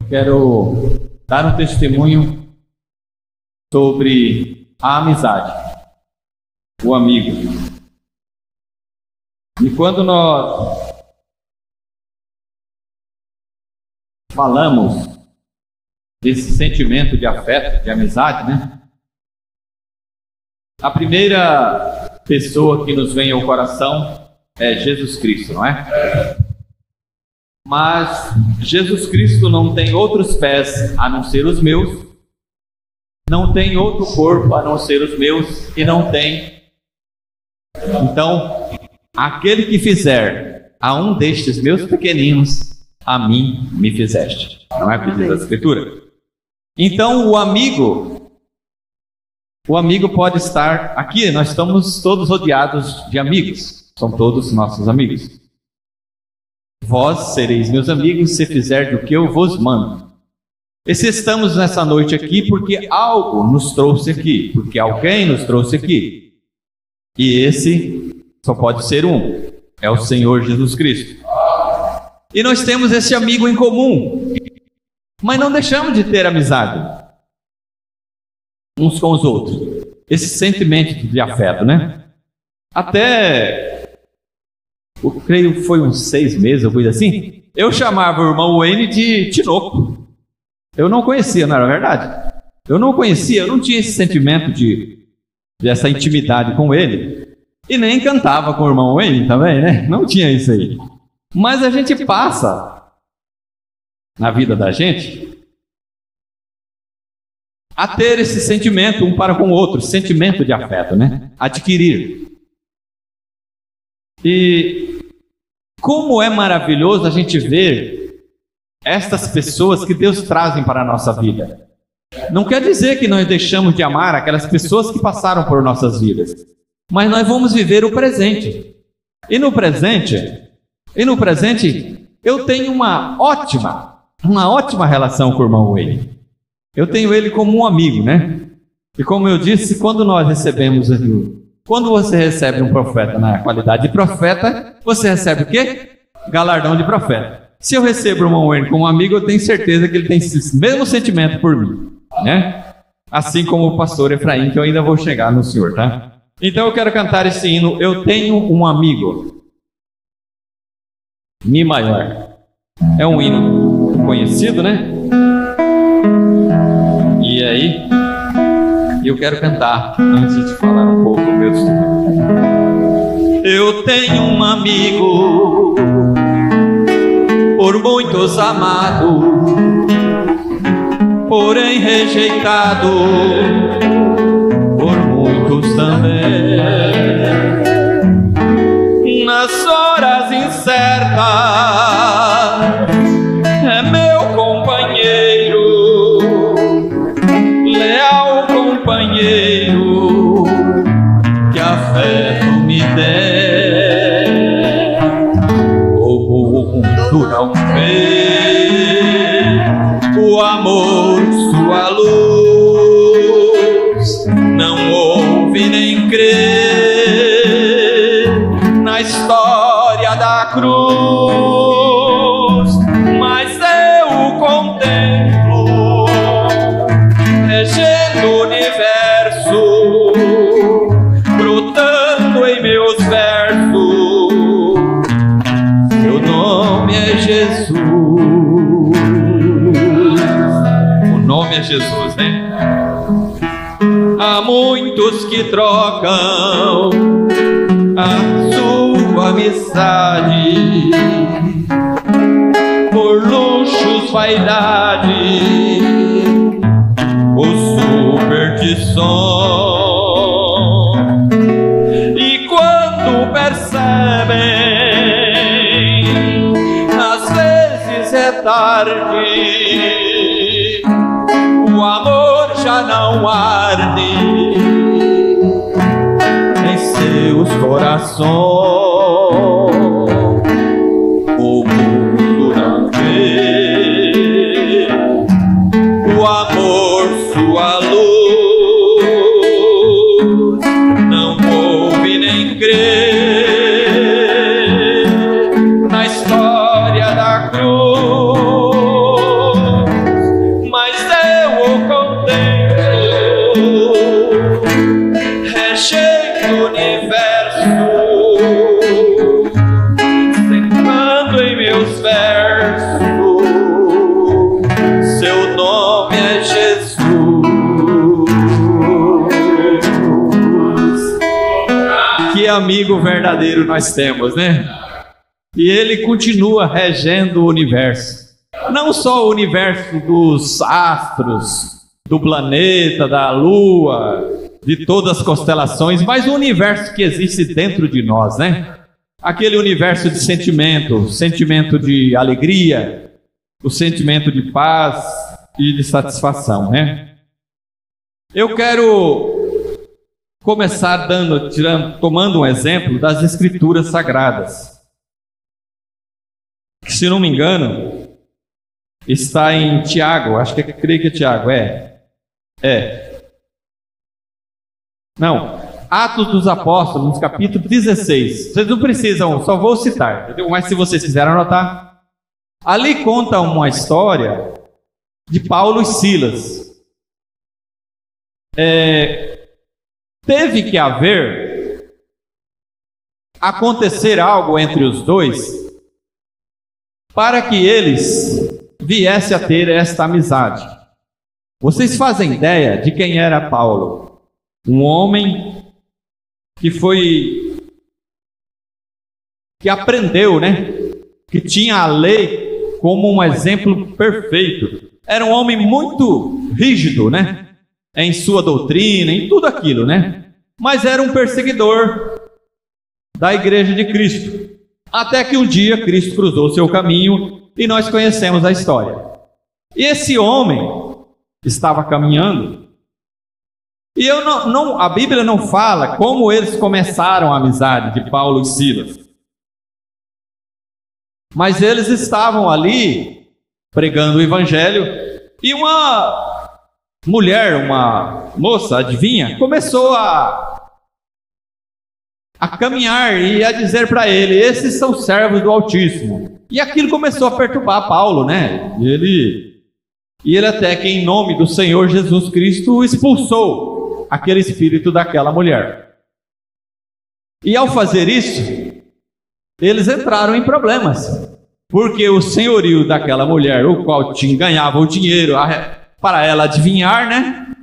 Quero dar um testemunho sobre a amizade, o amigo. E quando nós falamos desse sentimento de afeto, de amizade, né? A primeira pessoa que nos vem ao coração é Jesus Cristo, não é? Mas Jesus Cristo não tem outros pés a não ser os meus, não tem outro corpo a não ser os meus, e não tem. Então, aquele que fizer a um destes meus pequeninos, a mim me fizeste. Não é pedido da Escritura? Então, o amigo pode estar aqui. Nós estamos todos rodeados de amigos, são todos nossos amigos. Vós sereis meus amigos se fizerdes o que eu vos mando. E se estamos nessa noite aqui, porque algo nos trouxe aqui, porque alguém nos trouxe aqui. E esse só pode ser um, é o Senhor Jesus Cristo. E nós temos esse amigo em comum, mas não deixamos de ter amizade uns com os outros. Esse sentimento de afeto, né? Até, eu creio que foi uns 6 meses, ou coisa assim, eu chamava o irmão Wayne de Tinoco. Eu não conhecia, não era verdade? Eu não conhecia, eu não tinha esse sentimento dessa intimidade com ele. E nem cantava com o irmão Wayne também, né? Não tinha isso aí. Mas a gente passa na vida da gente a ter esse sentimento um para com o outro, sentimento de afeto, né? Adquirir. E como é maravilhoso a gente ver estas pessoas que Deus trazem para a nossa vida. Não quer dizer que nós deixamos de amar aquelas pessoas que passaram por nossas vidas, mas nós vamos viver o presente. E no presente eu tenho uma ótima relação com o irmão Wayne. Eu tenho ele como um amigo, né? E como eu disse, quando você recebe um profeta na qualidade de profeta, você recebe o quê? Galardão de profeta. Se eu recebo o irmão Wayne como um amigo, eu tenho certeza que ele tem esse mesmo sentimento por mim, né? Assim como o pastor Efraim, que eu ainda vou chegar no senhor, tá? Então eu quero cantar esse hino, Eu Tenho um Amigo. Mi maior. É um hino conhecido, né? E aí, eu quero cantar antes de falar um pouco do meu testemunho. Eu tenho um amigo, por muitos amado, porém rejeitado por muitos também. Nas horas incertas é meu companheiro, leal companheiro, que afeto me der. O mundo não vê o amor, sua luz, não ouve nem crê na história da cruz, mas eu o contemplo, regendo o universo, brotando em meus versos. Seu nome é Jesus. O nome é Jesus, né? Há muitos que trocam a sua amizade por luxos, vaidade ou superstição. E quando percebem, às vezes é tarde, o amor já não arde em seus corações. O mundo não vê o amor, sua luz, não ouve nem crê na história da cruz, amigo verdadeiro nós temos, né? E ele continua regendo o universo. Não só o universo dos astros, do planeta, da lua, de todas as constelações, mas o universo que existe dentro de nós, né? Aquele universo de sentimento, sentimento de alegria, o sentimento de paz e de satisfação, né? Eu quero começar tomando um exemplo das Escrituras Sagradas, que, se não me engano, está em Tiago, creio que é Tiago, Não, Atos dos Apóstolos, capítulo 16. Vocês não precisam, só vou citar, entendeu? Mas se vocês quiserem anotar, ali conta uma história de Paulo e Silas. Teve que acontecer algo entre os dois para que eles viessem a ter esta amizade. Vocês fazem ideia de quem era Paulo? Um homem que aprendeu, né? Que tinha a lei como um exemplo perfeito. Era um homem muito rígido, né? Em sua doutrina, em tudo aquilo, né? Mas era um perseguidor da igreja de Cristo. Até que um dia Cristo cruzou seu caminho e nós conhecemos a história. E esse homem estava caminhando. E a Bíblia não fala como eles começaram a amizade de Paulo e Silas. Mas eles estavam ali pregando o evangelho e uma moça, adivinha, começou a caminhar e a dizer para ele: esses são servos do Altíssimo. E aquilo começou a perturbar Paulo, né? E ele até que, em nome do Senhor Jesus Cristo, expulsou aquele espírito daquela mulher. E ao fazer isso, eles entraram em problemas, porque o senhorio daquela mulher, o qual ganhava o dinheiro para ela adivinhar, né?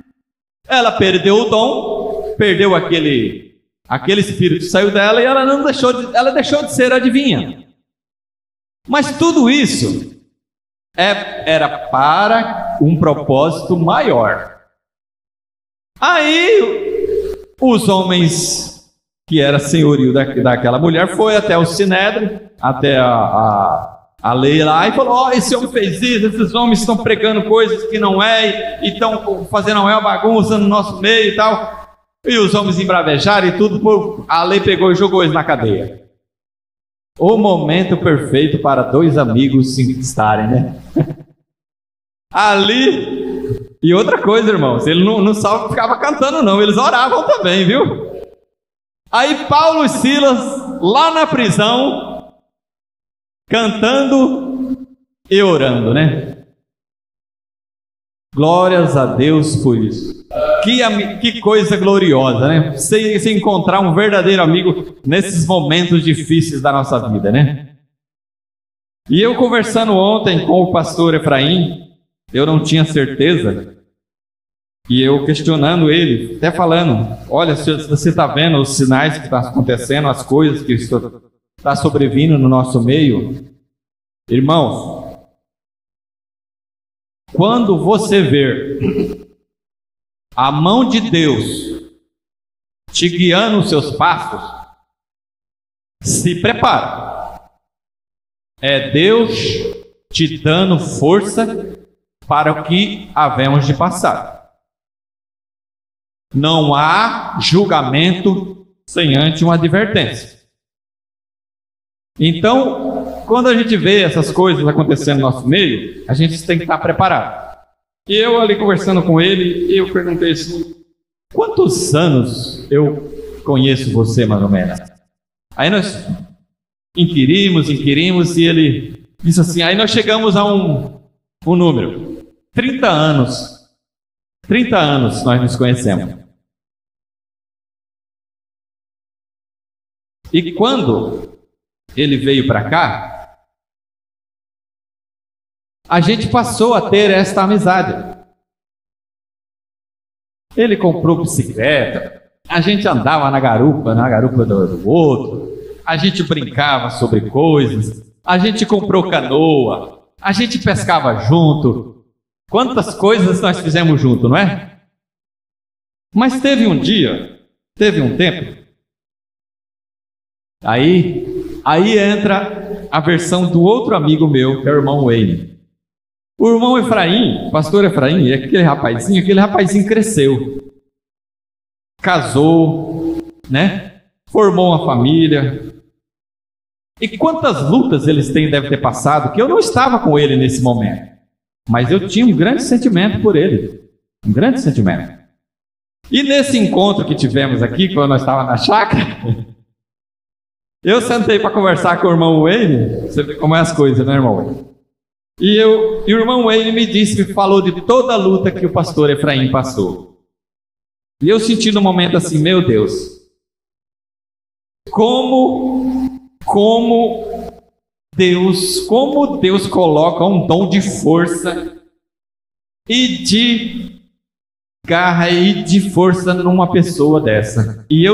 Ela perdeu o dom, perdeu aquele espírito, saiu dela e ela deixou de ser adivinha. Mas tudo isso era para um propósito maior. Aí os homens que era senhorio daquela mulher foi até o Sinédrio, até a lei lá, e falou: esse homem fez isso, esses homens estão pregando coisas que não e estão fazendo uma bagunça no nosso meio e tal. E os homens embravejaram e tudo, a lei pegou e jogou eles na cadeia. O momento perfeito para dois amigos se estarem, né? Ali. E outra coisa, irmãos, ele não só ficava cantando não, eles oravam também, viu? Aí Paulo e Silas, lá na prisão, cantando e orando, né? Glórias a Deus por isso. Que coisa gloriosa, né? Você encontrar um verdadeiro amigo nesses momentos difíceis da nossa vida, né? E eu conversando ontem com o pastor Efraim, eu não tinha certeza, e eu questionando ele, até falando: olha, se você está vendo os sinais que estão acontecendo, as coisas que está sobrevindo no nosso meio, irmãos, quando você ver a mão de Deus te guiando os seus passos, se prepara. É Deus te dando força para o que havemos de passar. Não há julgamento sem antes uma advertência. Então, quando a gente vê essas coisas acontecendo no nosso meio, a gente tem que estar preparado. E eu ali conversando com ele, eu perguntei assim: quantos anos eu conheço você, mais ou menos? Aí nós inquirimos, e ele disse assim, aí nós chegamos a um número: 30 anos. 30 anos nós nos conhecemos. E quando ele veio para cá, a gente passou a ter esta amizade. Ele comprou bicicleta, A gente andava na garupa do outro, a gente brincava sobre coisas, a gente comprou canoa, a gente pescava junto. Quantas coisas nós fizemos junto, não é? Mas teve um tempo, aí entra a versão do outro amigo meu, que é o irmão Wayne. O irmão Efraim, pastor Efraim, aquele rapazinho cresceu. Casou, né? Formou uma família. E quantas lutas deve ter passado, que eu não estava com ele nesse momento. Mas eu tinha um grande sentimento por ele. Um grande sentimento. E nesse encontro que tivemos aqui, quando nós estávamos na chácara, eu sentei para conversar com o irmão Wayne. Você vê como é as coisas, né, irmão Wayne? E o irmão Wayne me falou de toda a luta que o pastor Efraim passou. E eu senti no momento assim, meu Deus, como Deus coloca um dom de força e de garra e de força numa pessoa dessa. E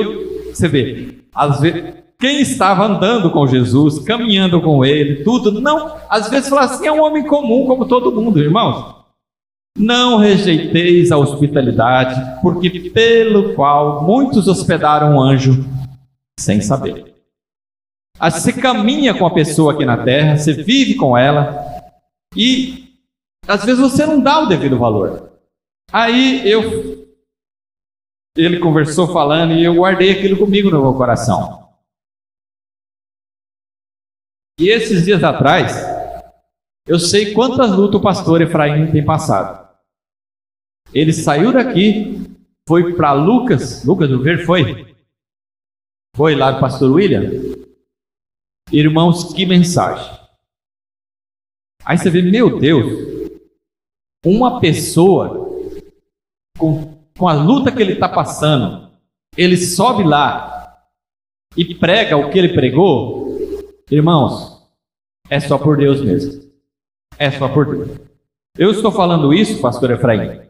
você vê, às vezes, quem estava andando com Jesus, caminhando com ele, tudo, não, às vezes fala assim, é um homem comum como todo mundo, irmãos. Não rejeiteis a hospitalidade, porque pelo qual muitos hospedaram um anjo sem saber. Você caminha com a pessoa aqui na terra, você vive com ela, e às vezes você não dá o devido valor. Aí ele conversou falando, e eu guardei aquilo comigo no meu coração. E esses dias atrás, eu sei quantas lutas o pastor Efraim tem passado. Ele saiu daqui, foi para Lucas do Verde, foi lá do pastor William. Irmãos, que mensagem. Aí você vê, meu Deus, uma pessoa com a luta que ele está passando, ele sobe lá e prega o que ele pregou. Irmãos, é só por Deus mesmo. É só por Deus. Eu estou falando isso, pastor Efraim,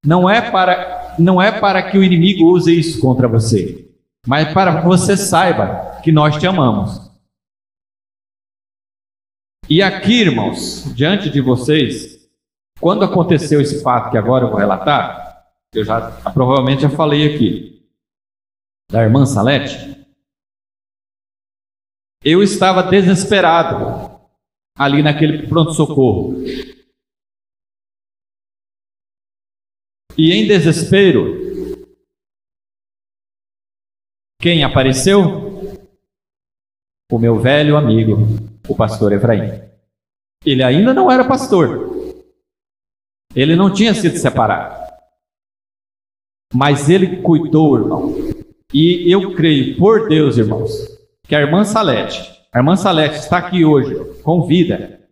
não é para que o inimigo use isso contra você, mas para que você saiba que nós te amamos. E aqui, irmãos, diante de vocês, quando aconteceu esse fato que agora eu vou relatar, eu provavelmente já falei aqui, da irmã Salete, eu estava desesperado ali naquele pronto-socorro. E em desespero, quem apareceu? O meu velho amigo, o pastor Efraim. Ele ainda não era pastor. Ele não tinha sido separado. Mas ele cuidou, irmão. E eu creio, por Deus, irmãos, que a irmã Salete está aqui hoje, com vida,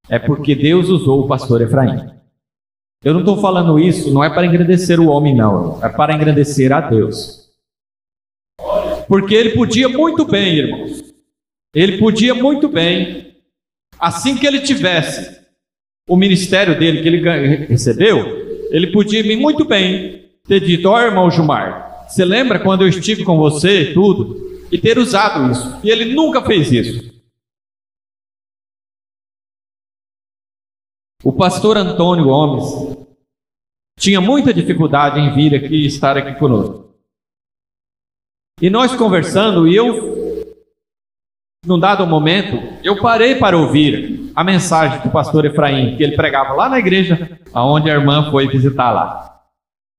é porque Deus usou o pastor Efraim. Eu não estou falando isso, não é para engrandecer o homem, não. É para engrandecer a Deus. Porque ele podia muito bem, irmãos. Ele podia muito bem, assim que ele tivesse o ministério dele, que ele recebeu, ele podia muito bem ter dito, ó irmão Gilmar, você lembra quando eu estive com você e tudo? E ter usado isso. E ele nunca fez isso. O pastor Antônio Gomes tinha muita dificuldade em vir aqui e estar aqui conosco. E nós conversando, e num dado momento, eu parei para ouvir a mensagem do pastor Efraim, que ele pregava lá na igreja, aonde a irmã foi visitar lá.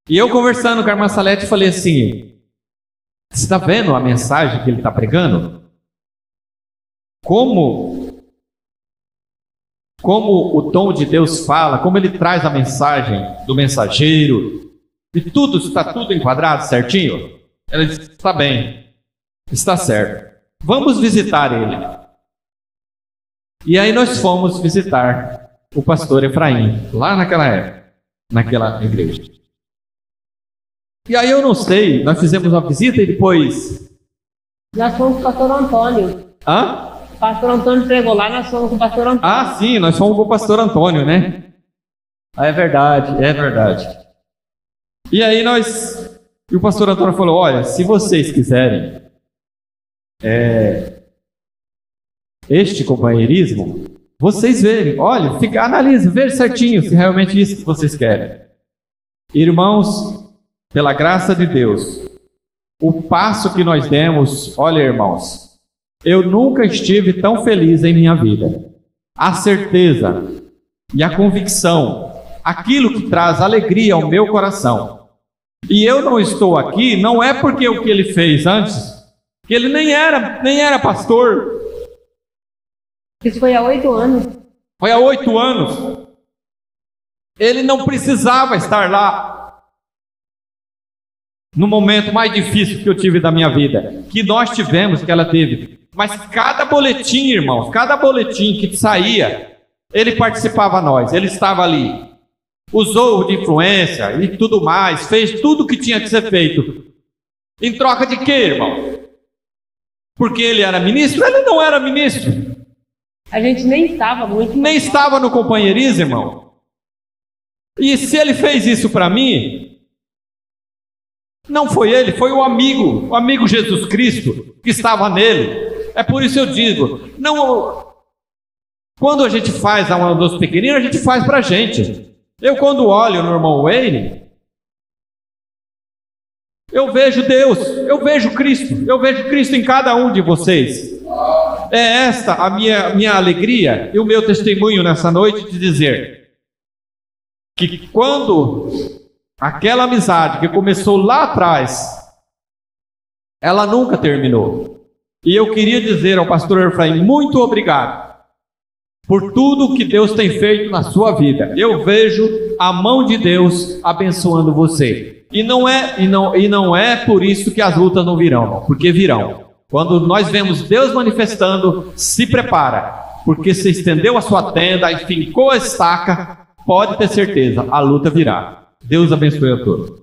E eu conversando com a irmã Salete, falei assim, você está vendo a mensagem que ele está pregando? Como o tom de Deus fala, como ele traz a mensagem do mensageiro, e está tudo enquadrado certinho? Ela disse, está bem, está certo. Vamos visitar ele. E aí nós fomos visitar o pastor Efraim, lá naquela época, naquela igreja. E aí eu não sei, nós fizemos uma visita e depois... Nós fomos com o pastor Antônio. Hã? O pastor Antônio pregou lá, nós fomos com o pastor Antônio. Ah, sim, nós fomos com o pastor Antônio, né? É verdade, é verdade. E aí nós E o pastor Antônio falou: olha, se vocês quiserem este companheirismo, vocês verem, olha, analisa, veja certinho se realmente é isso que vocês querem. Irmãos, pela graça de Deus, o passo que nós demos, olha, irmãos, eu nunca estive tão feliz em minha vida. A certeza e a convicção, aquilo que traz alegria ao meu coração. E eu não estou aqui, não é porque o que ele fez antes, que ele nem era pastor. Isso foi há 8 anos. Foi há 8 anos. Ele não precisava estar lá. No momento mais difícil que eu tive da minha vida, que nós tivemos, que ela teve. Mas cada boletim, irmãos, cada boletim que saía, ele participava nós, ele estava ali. Usou de influência e tudo mais, fez tudo o que tinha que ser feito. Em troca de quê, irmão? Porque ele era ministro? Ele não era ministro. A gente nem estava muito. Nem estava no companheirismo, irmão. E se ele fez isso para mim, não foi ele, foi o amigo Jesus Cristo que estava nele. É por isso eu digo, não, quando a gente faz a uma dos pequeninos, a gente faz para a gente. Eu quando olho no irmão Wayne, eu vejo Deus, eu vejo Cristo em cada um de vocês. É esta a minha alegria e o meu testemunho nessa noite de dizer que quando aquela amizade que começou lá atrás, ela nunca terminou. E eu queria dizer ao pastor Efraim, muito obrigado por tudo que Deus tem feito na sua vida. Eu vejo a mão de Deus abençoando você. E não é por isso que as lutas não virão, não, porque virão. Quando nós vemos Deus manifestando, se prepara, porque se estendeu a sua tenda e fincou a estaca, pode ter certeza, a luta virá. Deus abençoe a todos.